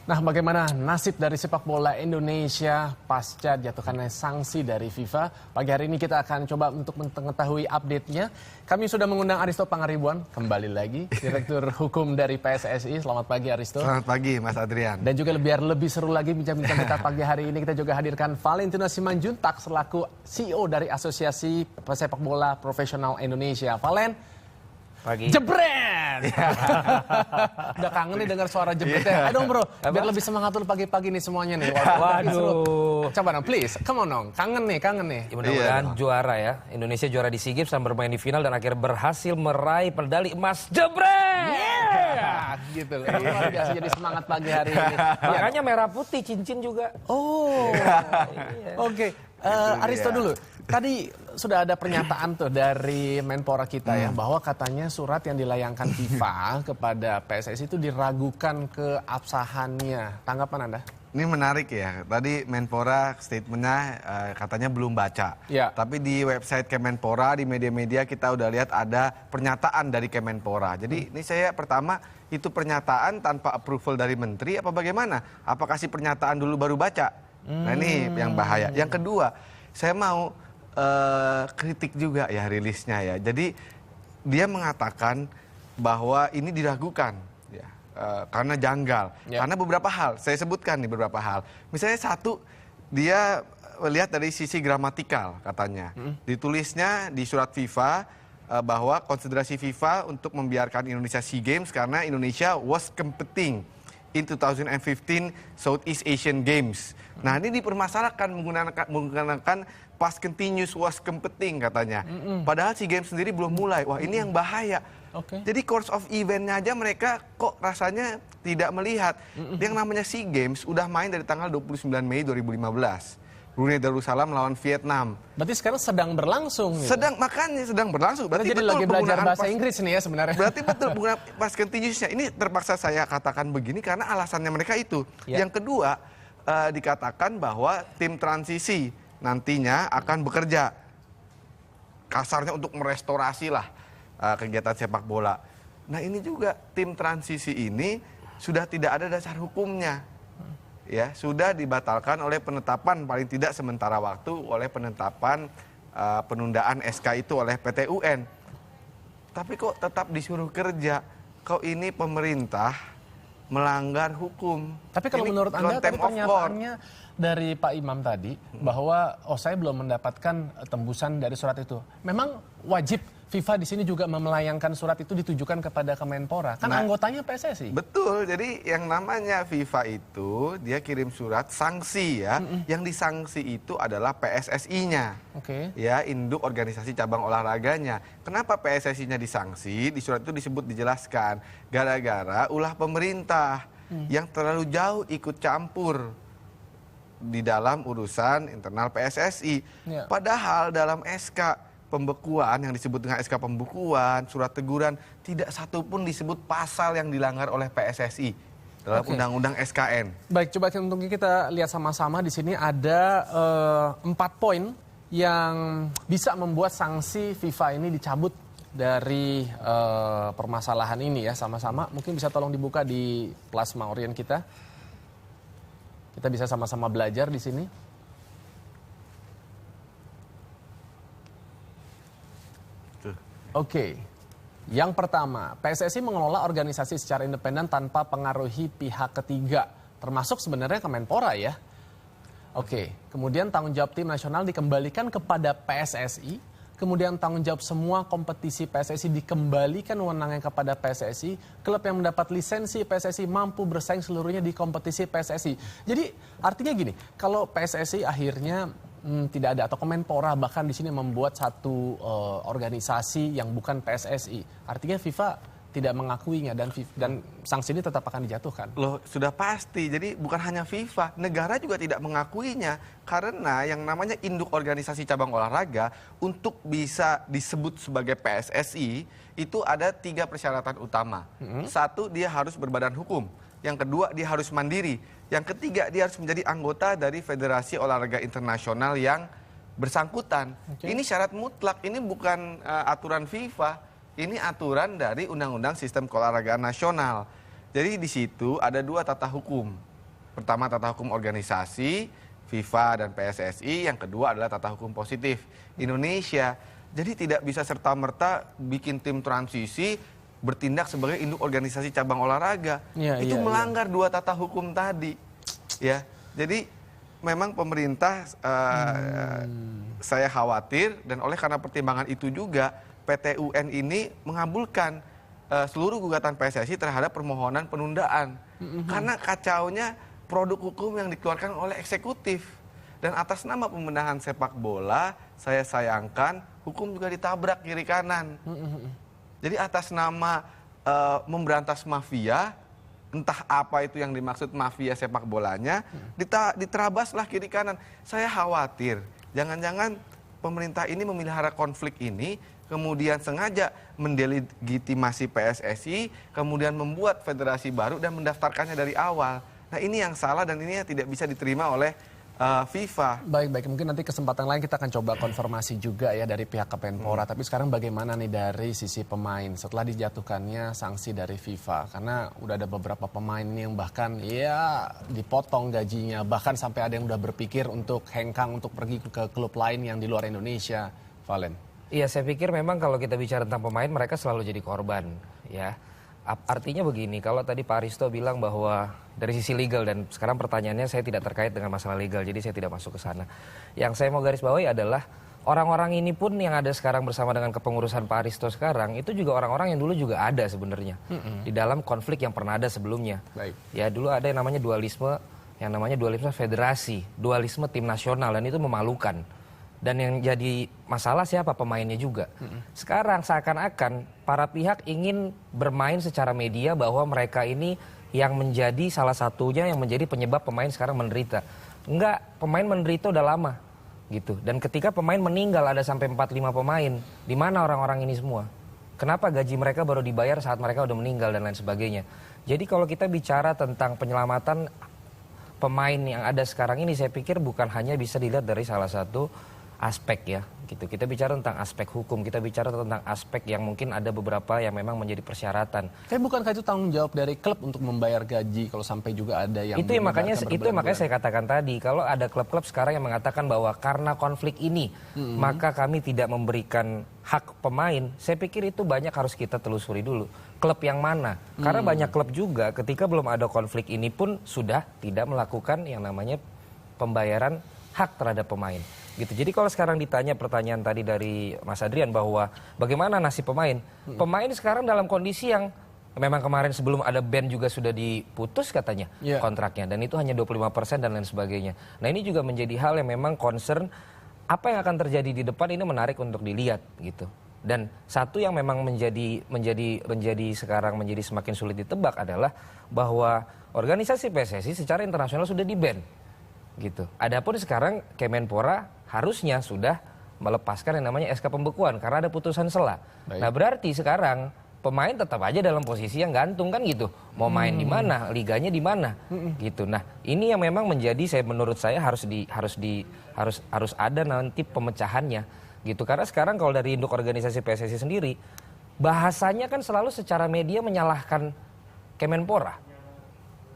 Nah, bagaimana nasib dari sepak bola Indonesia pasca jatuhkannya sanksi dari FIFA? Pagi hari ini kita akan coba untuk mengetahui update-nya. Kami sudah mengundang Aristo Pangaribuan, kembali lagi, Direktur Hukum dari PSSI. Selamat pagi, Aristo. Selamat pagi, Mas Adrian. Dan juga biar lebih seru lagi bincang-bincang kita pagi hari ini, kita juga hadirkan Valentino Simanjuntak selaku CEO dari Asosiasi Sepak Bola Profesional Indonesia. Valen, pagi. Jebret! Udah kangen nih dengar suara jebretnya. Ayo dong bro, biar lebih semangat dulu pagi-pagi nih semuanya nih. Waduh. Coba dong, please. Come on dong, kangen nih. Ya, mudah-mudahan juara ya. Indonesia juara di SEA Games dan bermain di final dan akhirnya berhasil meraih medali emas. Jebret! Yeah! Gitu. Luar biasa jadi semangat pagi hari ini. Makanya merah putih, cincin juga. Oh, oke. Aristo dulu. Tadi sudah ada pernyataan tuh dari Menpora kita ya, bahwa katanya surat yang dilayangkan FIFA kepada PSSI itu diragukan keabsahannya. Tanggapan Anda? Ini menarik ya, tadi Menpora statementnya katanya belum baca. Ya. Tapi di website Kemenpora, di media-media kita udah lihat ada pernyataan dari Kemenpora. Jadi ini saya pertama, itu pernyataan tanpa approval dari menteri apa bagaimana? Apa kasih pernyataan dulu baru baca? Nah ini yang bahaya. Yang kedua, saya mau kritik juga ya rilisnya ya. Jadi dia mengatakan bahwa ini diragukan ya, karena janggal. Karena beberapa hal, saya sebutkan nih beberapa hal. Misalnya satu, dia lihat dari sisi gramatikal katanya. Ditulisnya di surat FIFA bahwa konsiderasi FIFA untuk membiarkan Indonesia SEA Games karena Indonesia was competing in 2015 Southeast Asian Games. Nah ini dipermasalahkan menggunakan past continuous was competing katanya. Padahal SEA Games sendiri belum mulai. Wah ini yang bahaya. Jadi course of eventnya aja mereka kok rasanya tidak melihat. Yang namanya SEA Games udah main dari tanggal 29 Mei 2015. Brunei Darussalam melawan Vietnam. Berarti sekarang sedang berlangsung. Gitu. Makanya sedang berlangsung. Berarti jadi lagi belajar bahasa Inggris nih ya sebenarnya. Berarti betul penggunaan past continuousnya. Ini terpaksa saya katakan begini karena alasannya mereka itu. Yang kedua, dikatakan bahwa tim transisi nantinya akan bekerja kasarnya untuk merestorasi lah kegiatan sepak bola. Nah ini juga tim transisi ini sudah tidak ada dasar hukumnya. Ya, sudah dibatalkan oleh penetapan paling tidak sementara waktu oleh penetapan penundaan SK itu oleh PT UN. Tapi kok tetap disuruh kerja? Kok ini pemerintah melanggar hukum? Tapi kalau ini menurut Anda tadi pernyataannya dari Pak Imam tadi bahwa saya belum mendapatkan tembusan dari surat itu. Memang wajib FIFA di sini juga melayangkan surat itu ditujukan kepada Kemenpora. Kan anggotanya PSSI. Betul. Jadi yang namanya FIFA itu dia kirim surat sanksi ya. Yang disanksi itu adalah PSSI-nya. Ya, induk organisasi cabang olahraganya. Kenapa PSSI-nya disanksi? Di surat itu dijelaskan gara-gara ulah pemerintah yang terlalu jauh ikut campur di dalam urusan internal PSSI. Padahal dalam SK pembekuan yang disebut dengan SK pembekuan, surat teguran, tidak satupun disebut pasal yang dilanggar oleh PSSI dalam Undang-Undang SKN. Baik, coba untuk kita lihat sama-sama di sini ada 4 poin yang bisa membuat sanksi FIFA ini dicabut dari permasalahan ini ya sama-sama. Mungkin bisa tolong dibuka di plasma orient kita. Kita bisa sama-sama belajar di sini. Oke, yang pertama, PSSI mengelola organisasi secara independen tanpa pengaruhi pihak ketiga, termasuk sebenarnya Kemenpora ya. Oke, kemudian tanggung jawab tim nasional dikembalikan kepada PSSI, kemudian tanggung jawab semua kompetisi PSSI dikembalikan wewenangnya kepada PSSI, klub yang mendapat lisensi PSSI mampu bersaing seluruhnya di kompetisi PSSI. Jadi artinya gini, kalau PSSI akhirnya tidak ada atau Kemenpora bahkan di sini membuat satu organisasi yang bukan PSSI. Artinya FIFA tidak mengakuinya dan sanksi ini tetap akan dijatuhkan. Loh, sudah pasti. Jadi bukan hanya FIFA, negara juga tidak mengakuinya karena yang namanya induk organisasi cabang olahraga untuk bisa disebut sebagai PSSI itu ada 3 persyaratan utama. Satu, dia harus berbadan hukum. Yang kedua, dia harus mandiri. Yang ketiga, dia harus menjadi anggota dari Federasi Olahraga Internasional yang bersangkutan. Ini syarat mutlak, ini bukan aturan FIFA, ini aturan dari Undang-Undang Sistem Keolahragaan Nasional. Jadi di situ ada 2 tata hukum. Pertama tata hukum organisasi, FIFA dan PSSI. Yang kedua adalah tata hukum positif Indonesia. Jadi tidak bisa serta-merta bikin tim transisi bertindak sebagai induk organisasi cabang olahraga. Itu melanggar dua tata hukum tadi. Ya, jadi memang pemerintah saya khawatir, dan oleh karena pertimbangan itu juga PT UN ini mengabulkan seluruh gugatan PSSI terhadap permohonan penundaan. Karena kacaunya produk hukum yang dikeluarkan oleh eksekutif. Dan atas nama pembenahan sepak bola, saya sayangkan hukum juga ditabrak kiri kanan. Jadi atas nama memberantas mafia, entah apa itu yang dimaksud mafia sepak bolanya, diterabaslah kiri kanan. Saya khawatir, jangan-jangan pemerintah ini memelihara konflik ini, kemudian sengaja mendelegitimasi PSSI, kemudian membuat federasi baru dan mendaftarkannya dari awal. Nah, ini yang salah dan ini yang tidak bisa diterima oleh FIFA. Baik, mungkin nanti kesempatan lain kita akan coba konfirmasi juga ya dari pihak Kemenpora. Tapi sekarang bagaimana nih dari sisi pemain setelah dijatuhkannya sanksi dari FIFA? Karena udah ada beberapa pemain ini yang bahkan ya dipotong gajinya, bahkan sampai ada yang udah berpikir untuk hengkang untuk pergi ke klub lain yang di luar Indonesia. Valen. Iya, saya pikir memang kalau kita bicara tentang pemain, mereka selalu jadi korban, ya. Artinya begini, kalau tadi Pak Aristo bilang bahwa dari sisi legal, dan sekarang pertanyaannya saya tidak terkait dengan masalah legal, jadi saya tidak masuk ke sana. Yang saya mau garis bawahi adalah orang-orang ini pun yang ada sekarang bersama dengan kepengurusan Pak Aristo sekarang, itu juga orang-orang yang dulu juga ada sebenarnya di dalam konflik yang pernah ada sebelumnya. Baik. Ya, dulu ada yang namanya dualisme federasi, dualisme tim nasional, dan itu memalukan. Dan yang jadi masalah siapa? Pemainnya juga. Sekarang seakan-akan para pihak ingin bermain secara media bahwa mereka ini yang menjadi salah satunya yang menjadi penyebab pemain sekarang menderita. Enggak, pemain menderita udah lama gitu. Dan ketika pemain meninggal ada sampai 4-5 pemain, di mana orang-orang ini semua? Kenapa gaji mereka baru dibayar saat mereka udah meninggal dan lain sebagainya? Jadi kalau kita bicara tentang penyelamatan pemain yang ada sekarang ini, saya pikir bukan hanya bisa dilihat dari salah satu aspek ya gitu. Kita bicara tentang aspek hukum, kita bicara tentang aspek yang mungkin ada beberapa yang memang menjadi persyaratan. Tapi bukankah itu tanggung jawab dari klub untuk membayar gaji kalau sampai juga ada yang itu yang makanya saya katakan tadi, kalau ada klub-klub sekarang yang mengatakan bahwa karena konflik ini maka kami tidak memberikan hak pemain, saya pikir itu banyak harus kita telusuri dulu. Klub yang mana? Karena banyak klub juga ketika belum ada konflik ini pun sudah tidak melakukan yang namanya pembayaran hak terhadap pemain. Gitu. Jadi kalau sekarang ditanya pertanyaan tadi dari Mas Adrian bahwa bagaimana nasib pemain? Pemain sekarang dalam kondisi yang memang kemarin sebelum ada ban juga sudah diputus katanya kontraknya. Dan itu hanya 25% dan lain sebagainya. Nah, ini juga menjadi hal yang memang concern apa yang akan terjadi di depan, ini menarik untuk dilihat gitu. Dan satu yang memang menjadi sekarang menjadi semakin sulit ditebak adalah bahwa organisasi PSSI secara internasional sudah di-ban. Gitu. Adapun sekarang Kemenpora harusnya sudah melepaskan yang namanya SK pembekuan karena ada putusan sela. Baik. Nah, berarti sekarang pemain tetap aja dalam posisi yang gantung kan gitu. Mau main di mana, liganya di mana, gitu. Nah, ini yang memang menurut saya harus ada nanti pemecahannya, gitu. Karena sekarang kalau dari induk organisasi PSSI sendiri, bahasanya kan selalu secara media menyalahkan Kemenpora.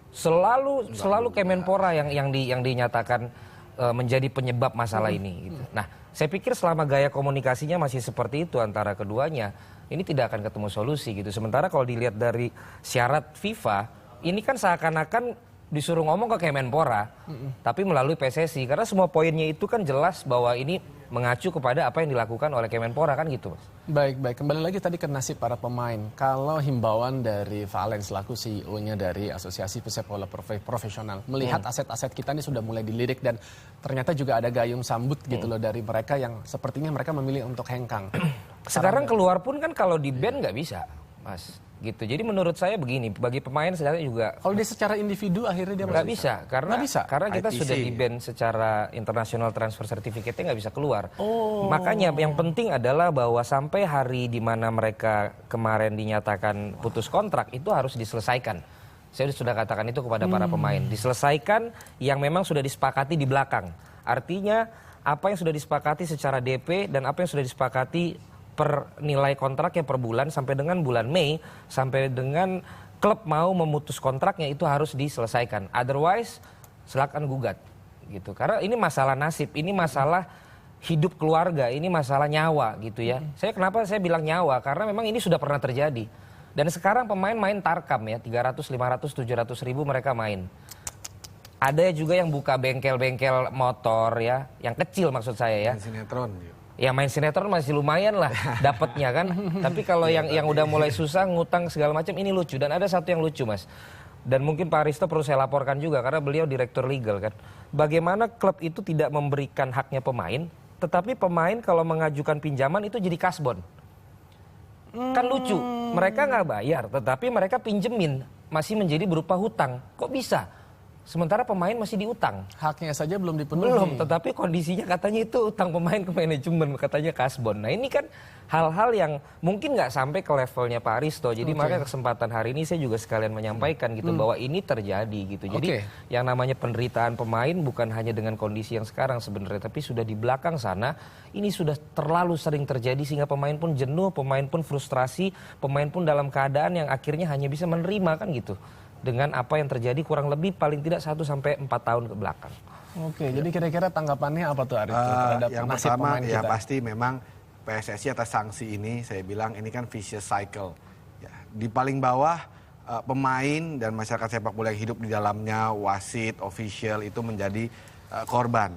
Selalu Kemenpora yang dinyatakan menjadi penyebab masalah ini gitu. Nah, saya pikir selama gaya komunikasinya masih seperti itu antara keduanya, ini tidak akan ketemu solusi gitu. Sementara kalau dilihat dari syarat FIFA, ini kan seakan-akan disuruh ngomong ke Kemenpora, tapi melalui PSSI, karena semua poinnya itu kan jelas bahwa ini mengacu kepada apa yang dilakukan oleh Kemenpora kan gitu, Mas. Baik. Kembali lagi tadi ke nasib para pemain. Kalau himbauan dari Valen selaku CEO-nya dari Asosiasi Pesepak Bola Profesional, melihat aset-aset kita ini sudah mulai dilirik dan ternyata juga ada gayung sambut gitu loh dari mereka yang sepertinya mereka memilih untuk hengkang. Sekarang keluar pun kan kalau di ban nggak bisa, Mas. Gitu. Jadi menurut saya begini, bagi pemain sebenarnya juga kalau dia secara individu akhirnya dia nggak bisa karena kita ITC. sudah di ban secara international transfer certificate-nya nggak bisa keluar. Makanya yang penting adalah bahwa sampai hari di mana mereka kemarin dinyatakan putus kontrak itu harus diselesaikan. Saya sudah katakan itu kepada para pemain, diselesaikan yang memang sudah disepakati di belakang. Artinya apa yang sudah disepakati secara DP dan apa yang sudah disepakati per nilai kontraknya per bulan sampai dengan bulan Mei, sampai dengan klub mau memutus kontraknya itu harus diselesaikan. Otherwise silakan gugat gitu. Karena ini masalah nasib, ini masalah hidup keluarga, ini masalah nyawa gitu ya. Kenapa saya bilang nyawa? Karena memang ini sudah pernah terjadi. Dan sekarang pemain main tarkam ya, 300, 500, 700 ribu mereka main. Ada juga yang buka bengkel-bengkel motor ya, yang kecil maksud saya ya. Sinetron. Ya main sinetron masih lumayan lah dapatnya kan. Tapi kalau yang udah mulai susah ngutang segala macam ini lucu. Dan ada satu yang lucu Mas. Dan mungkin Pak Aristo perlu saya laporkan juga karena beliau direktur legal kan. Bagaimana klub itu tidak memberikan haknya pemain, tetapi pemain kalau mengajukan pinjaman itu jadi kasbon. Kan lucu. Mereka nggak bayar, tetapi mereka pinjemin masih menjadi berupa hutang. Kok bisa? Sementara pemain masih diutang. Haknya saja belum dipenuhi. Belum, tetapi kondisinya katanya itu utang pemain ke manajemen, katanya kasbon. Nah ini kan hal-hal yang mungkin nggak sampai ke levelnya Pak Aristo. Jadi makanya kesempatan hari ini saya juga sekalian menyampaikan gitu bahwa ini terjadi gitu. Jadi yang namanya penderitaan pemain bukan hanya dengan kondisi yang sekarang sebenarnya, tapi sudah di belakang sana ini sudah terlalu sering terjadi sehingga pemain pun jenuh, pemain pun frustrasi, pemain pun dalam keadaan yang akhirnya hanya bisa menerima kan gitu. Dengan apa yang terjadi kurang lebih paling tidak 1 sampai 4 tahun ke belakang. Oke, jadi kira-kira tanggapannya apa tuh Arif terhadap yang nasib pertama pemain ya kita? pasti memang PSSI atas sanksi ini saya bilang ini kan vicious cycle. Ya, di paling bawah pemain dan masyarakat sepak bola yang hidup di dalamnya, wasit, official itu menjadi korban.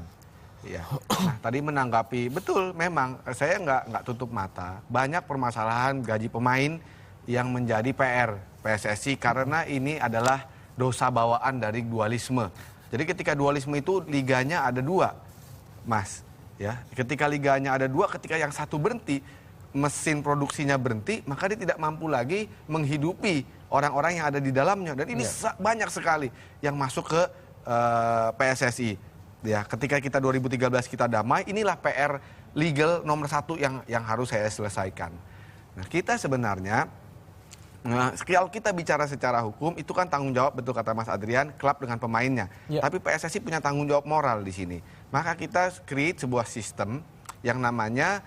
Ya. Nah, tadi menanggapi betul memang saya nggak tutup mata banyak permasalahan gaji pemain yang menjadi PR PSSI karena ini adalah dosa bawaan dari dualisme. Jadi ketika dualisme itu liganya ada 2, Mas. Ya, ketika liganya ada 2, ketika yang satu berhenti, mesin produksinya berhenti, maka dia tidak mampu lagi menghidupi orang-orang yang ada di dalamnya. Dan ini banyak sekali yang masuk ke PSSI. Ya, ketika kita 2013 kita damai, inilah PR legal nomor 1 yang harus saya selesaikan. Nah, kita sebenarnya kalau kita bicara secara hukum itu kan tanggung jawab betul kata Mas Adrian klub dengan pemainnya. Tapi PSSI punya tanggung jawab moral di sini. Maka kita create sebuah sistem yang namanya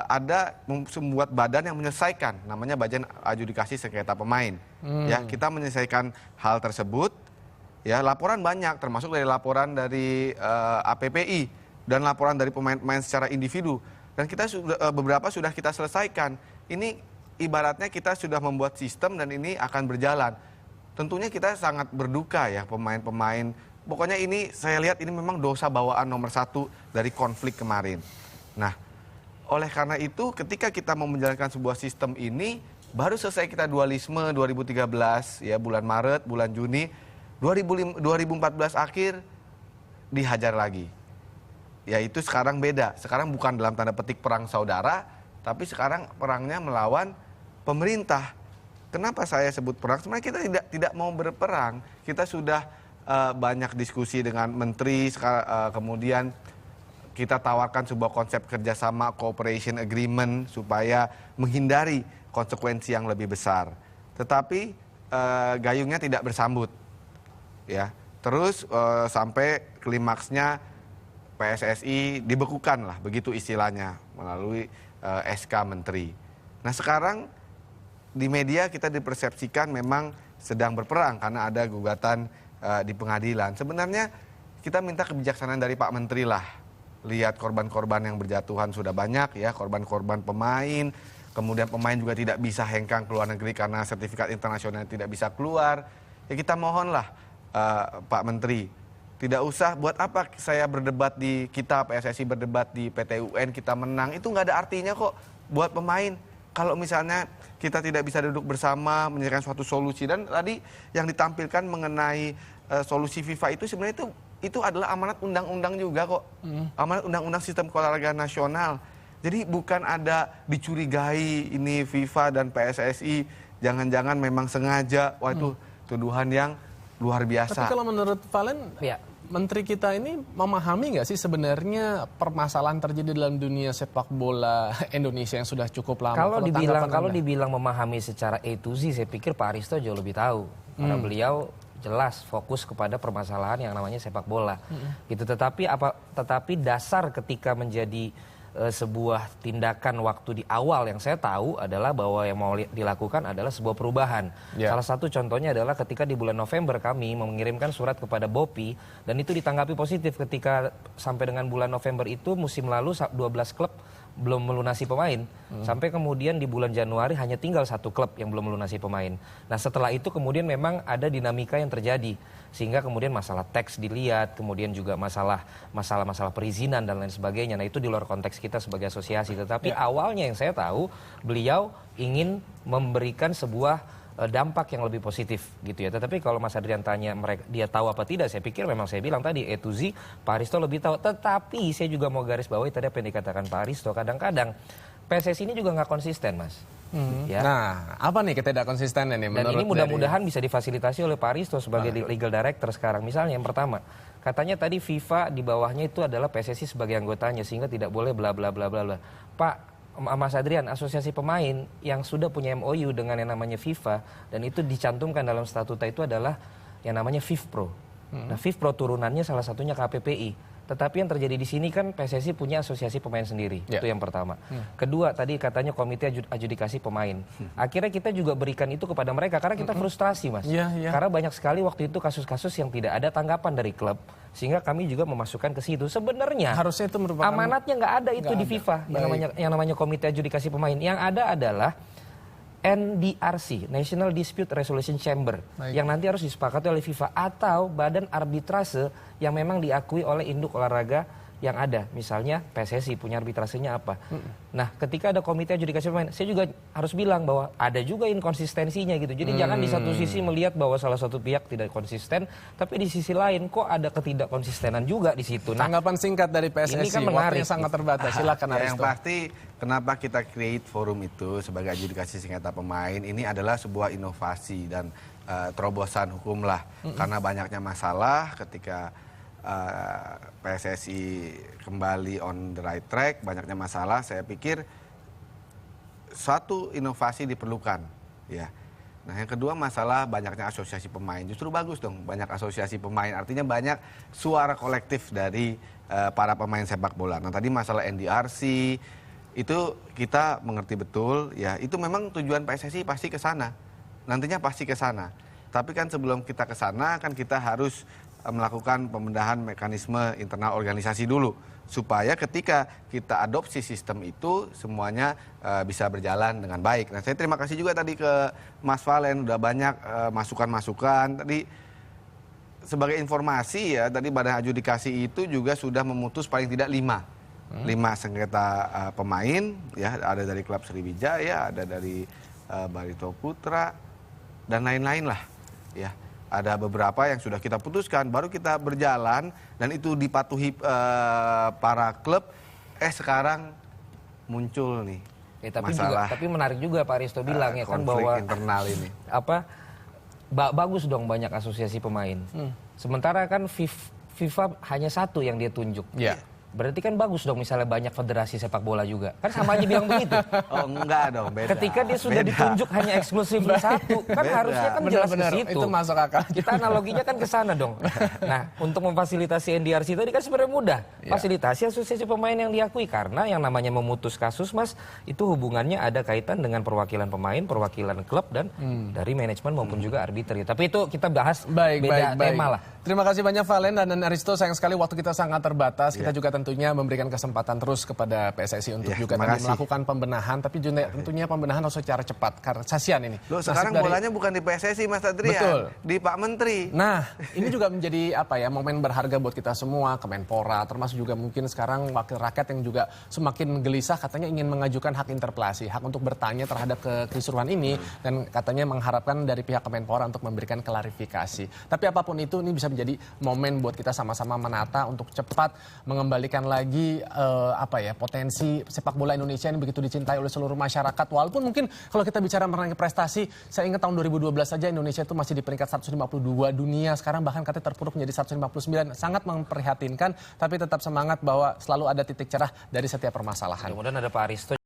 ada membuat badan yang menyelesaikan namanya Badan Adjudikasi Sengketa Pemain. Ya, kita menyelesaikan hal tersebut. Ya, laporan banyak termasuk dari laporan dari APPI dan laporan dari pemain-pemain secara individu. Dan kita beberapa sudah kita selesaikan. Ini ibaratnya kita sudah membuat sistem dan ini akan berjalan. Tentunya kita sangat berduka ya pemain-pemain. Pokoknya ini saya lihat ini memang dosa bawaan nomor 1 dari konflik kemarin. Nah, oleh karena itu ketika kita mau menjalankan sebuah sistem ini baru selesai kita dualisme 2013 ya bulan Maret, bulan Juni, 2014 akhir dihajar lagi. Ya itu sekarang beda. Sekarang bukan dalam tanda petik perang saudara, tapi sekarang perangnya melawan pemerintah. Kenapa saya sebut perang? Sebenarnya kita tidak mau berperang. Kita sudah banyak diskusi dengan menteri, kemudian kita tawarkan sebuah konsep kerjasama cooperation agreement supaya menghindari konsekuensi yang lebih besar. Tetapi gayungnya tidak bersambut. Ya, terus sampai klimaksnya PSSI dibekukan lah, begitu istilahnya melalui SK Menteri. Nah sekarang di media kita dipersepsikan memang sedang berperang karena ada gugatan di pengadilan. Sebenarnya kita minta kebijaksanaan dari Pak Menteri lah. Lihat korban-korban yang berjatuhan sudah banyak ya, korban-korban pemain. Kemudian pemain juga tidak bisa hengkang ke luar negeri karena sertifikat internasional tidak bisa keluar. Ya kita mohonlah Pak Menteri. Tidak usah buat apa saya berdebat kita PSSI berdebat di PT UN kita menang. Itu nggak ada artinya kok buat pemain. Kalau misalnya kita tidak bisa duduk bersama menyediakan suatu solusi. Dan tadi yang ditampilkan mengenai solusi FIFA itu sebenarnya itu adalah amanat undang-undang juga kok. Amanat undang-undang sistem keolahragaan nasional. Jadi bukan ada dicurigai ini FIFA dan PSSI. Jangan-jangan memang sengaja. Wah itu tuduhan yang luar biasa. Tapi kalau menurut Valen, Menteri kita ini memahami nggak sih sebenarnya permasalahan terjadi dalam dunia sepak bola Indonesia yang sudah cukup lama? Kalau dibilang memahami secara A to Z, saya pikir Pak Aristo jauh lebih tahu. Karena beliau jelas fokus kepada permasalahan yang namanya sepak bola. Gitu. Tetapi dasar ketika menjadi sebuah tindakan waktu di awal yang saya tahu adalah bahwa yang mau dilakukan adalah sebuah perubahan. Salah satu contohnya adalah ketika di bulan November kami mengirimkan surat kepada BOPI dan itu ditanggapi positif ketika sampai dengan bulan November itu musim lalu 12 klub belum melunasi pemain. Sampai kemudian di bulan Januari hanya tinggal 1 klub yang belum melunasi pemain. Nah setelah itu kemudian memang ada dinamika yang terjadi. Sehingga kemudian masalah teks dilihat, kemudian juga masalah perizinan dan lain sebagainya. Nah itu di luar konteks kita sebagai asosiasi. Tetapi awalnya yang saya tahu beliau ingin memberikan sebuah dampak yang lebih positif gitu ya. Tetapi kalau Mas Adrian tanya dia tahu apa tidak, saya pikir memang saya bilang tadi A to Z Pak Aristo lebih tahu. Tetapi saya juga mau garis bawahi tadi apa yang dikatakan Pak Aristo. Kadang-kadang PSSI ini juga nggak konsisten, Mas. Ya. Nah, apa nih ketidakkonsistennya nih menurut Dan ini mudah-mudahan bisa difasilitasi oleh Pak Aristo sebagai legal director sekarang. Misalnya yang pertama, katanya tadi FIFA di bawahnya itu adalah PSSI sebagai anggotanya sehingga tidak boleh bla bla bla bla bla. Pak Mas Adrian, asosiasi pemain yang sudah punya MOU dengan yang namanya FIFA dan itu dicantumkan dalam statuta itu adalah yang namanya FIFPro. Nah, FIFPro turunannya salah satunya KPPI. Tetapi yang terjadi di sini kan PSSI punya asosiasi pemain sendiri. Itu yang pertama. Kedua, tadi katanya komite adjudikasi pemain. Akhirnya kita juga berikan itu kepada mereka karena kita frustrasi, Mas. Karena banyak sekali waktu itu kasus-kasus yang tidak ada tanggapan dari klub. Sehingga kami juga memasukkan ke situ. Sebenarnya harusnya itu merupakan amanatnya nggak ada itu di FIFA yang namanya komite adjudikasi pemain. Yang ada adalah NDRC, National Dispute Resolution Chamber, yang nanti harus disepakati oleh FIFA atau badan arbitrase yang memang diakui oleh induk olahraga yang ada. Misalnya PSSI punya arbitrasenya apa. Nah, ketika ada komite adjudikasi pemain, saya juga harus bilang bahwa ada juga inkonsistensinya gitu. Jadi jangan di satu sisi melihat bahwa salah satu pihak tidak konsisten, tapi di sisi lain kok ada ketidakkonsistenan juga di situ. Nah, tanggapan singkat dari PSSI, ini kan menarik, waktunya sangat terbatas. Silakan Aristo. Yang pasti kenapa kita create forum itu sebagai adjudikasi sengketa pemain ini adalah sebuah inovasi dan terobosan hukum lah. Karena banyaknya masalah ketika PSSI kembali on the right track, banyaknya masalah, saya pikir suatu inovasi diperlukan, ya. Nah, yang kedua masalah banyaknya asosiasi pemain, justru bagus dong, banyak asosiasi pemain, artinya banyak suara kolektif dari para pemain sepak bola. Nah, tadi masalah NDRC itu kita mengerti betul, ya, itu memang tujuan PSSI pasti ke sana, nantinya pasti ke sana. Tapi kan sebelum kita ke sana kan kita harus melakukan pembenahan mekanisme internal organisasi dulu supaya ketika kita adopsi sistem itu semuanya bisa berjalan dengan baik. Nah, saya terima kasih juga tadi ke Mas Valen udah banyak masukan-masukan. Tadi sebagai informasi ya, tadi badan adjudikasi itu juga sudah memutus paling tidak 5 sengketa pemain ya, ada dari klub Sriwijaya, ada dari Barito Putra dan lain-lain lah ya. Ada beberapa yang sudah kita putuskan, baru kita berjalan dan itu dipatuhi para klub. Sekarang muncul nih masalah. Tapi menarik juga Pak Aristo bilang ya kan bahwa internal ini. Bagus dong banyak asosiasi pemain. Sementara kan FIFA hanya satu yang dia tunjuk. Berarti kan bagus dong misalnya banyak federasi sepak bola juga. Kan sama aja bilang begitu. Oh enggak dong, beda. Ketika dia sudah ditunjuk hanya eksklusif satu, kan harusnya kan jelas ke situ. Itu masuk akal. Kita analoginya kan ke sana dong. Nah, untuk memfasilitasi NDRC tadi kan sebenarnya mudah. Fasilitasi asosiasi pemain yang diakui karena yang namanya memutus kasus, Mas, itu hubungannya ada kaitan dengan perwakilan pemain, perwakilan klub dan dari manajemen maupun juga arbiter. Tapi itu kita bahas beda tema lah. Terima kasih banyak Valen dan Aristo. Sayang sekali waktu kita sangat terbatas. Kita juga tentunya memberikan kesempatan terus kepada PSSI untuk juga melakukan pembenahan. Tapi juga tentunya pembenahan harus secara cepat. Karena kasihan ini. Loh, sekarang bolanya bukan di PSSI Mas Adrian. Betul. Di Pak Menteri. Nah, ini juga menjadi momen berharga buat kita semua. Kemenpora, termasuk juga mungkin sekarang wakil rakyat yang juga semakin gelisah katanya ingin mengajukan hak interpelasi. Hak untuk bertanya terhadap kekisruhan ini. Dan katanya mengharapkan dari pihak Kemenpora untuk memberikan klarifikasi. Tapi apapun itu, ini bisa menjadi momen buat kita sama-sama menata untuk cepat mengembalikan lagi potensi sepak bola Indonesia yang begitu dicintai oleh seluruh masyarakat. Walaupun mungkin kalau kita bicara mengenai prestasi, saya ingat tahun 2012 saja Indonesia itu masih di peringkat 152 dunia. Sekarang bahkan katanya terpuruk menjadi 159. Sangat memprihatinkan, tapi tetap semangat bahwa selalu ada titik cerah dari setiap permasalahan. Kemudian ada Pak Aristo.